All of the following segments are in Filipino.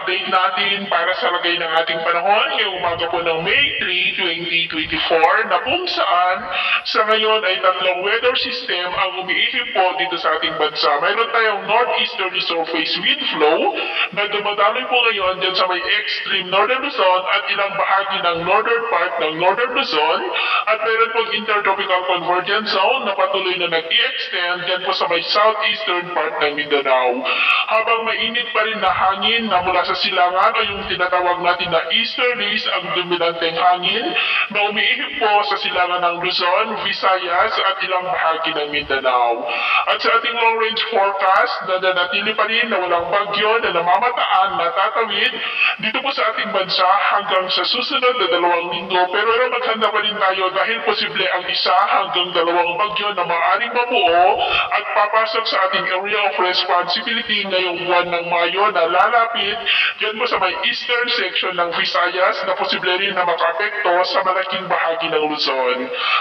update natin para sa lagay ng ating panahon ngayong umaga po ng May 3, 2024 na kung saan sa ngayon ay tatlong weather system ang umiihip po dito sa ating bansa. Mayroon tayong northeasterly surface wind flow na dumadaloy po ngayon dyan sa may extreme northern Luzon at ilang bahagi ng northern part ng northern Luzon at mayroon pong intertropical convergence zone na patuloy na nag-i-extend dyan po sa may southeastern part ng Mindanao. Habang mainit pa rin na hangin na mula sa silangan o yung tinatawag natin na easterlies ang dominanteng hangin na umiihip po sa silangan ng Luzon, Visayas at ilang bahagi ng Mindanao. At sa ating long range forecast na nanatili pa rin na walang bagyo na namamataan na tatawid dito po sa ating bansa hanggang sa susunod na 2 linggo, pero maghanda pa rin tayo dahil posible ang 1 hanggang 2 bagyo na maaaring mabuo at papasok sa ating area of responsibility ngayong buwan ng Mayo na lalapit dyan po sa may eastern section ng Visayas na posible rin na makaapekto sa malaking bahagi ng Luzon.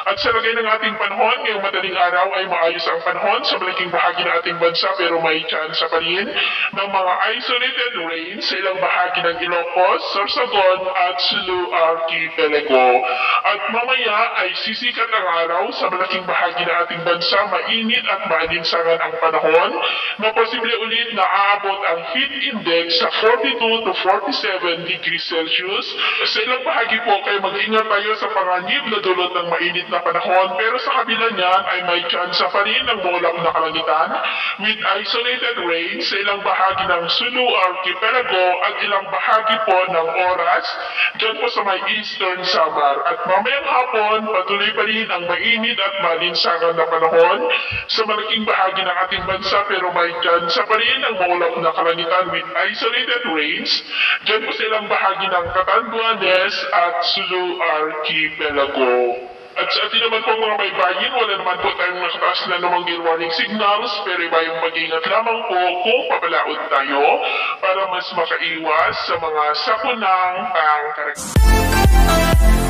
At sa lagay ng ating panahon, ngayong madaling araw ay maayos ang panahon sa malaking bahagi ng ating bansa pero may chance pa rin ng mga isolated rain sa ilang bahagi ng Ilocos, Sorsogon at Sulu Archipelago. At mamaya ay sisikat ang araw sa malaking bahagi ng ating bansa, mainit at maalinsangan ang panahon na posible ulit na aabot ang heat index sa 42 to 47 degrees Celsius. Sa ilang bahagi po kayo mag-ingat tayo sa panganib na dulot ng mainit na panahon pero sa kabila niyan ay may chance pa rin ng maulap na kalangitan with isolated rain sa ilang bahagi ng Sulu Archipelago at ilang bahagi po ng Oras dyan po sa may Eastern Samar. At mamayang hapon patuloy pa rin ang mainit at malinsangan na panahon sa malaking bahagi ng ating bansa pero may chance pa rin ang maulap na kalangitan with isolated rains dyan po sa ilang bahagi ng Catanduanes at Sulu Archipelago. At sa atin naman po mga baybayin, wala naman po tayong nakataas na namang warning signals pero ibayong mag-ingat lamang po kung papalaod tayo para mas makaiwas sa mga sakunang pangkaragdagan.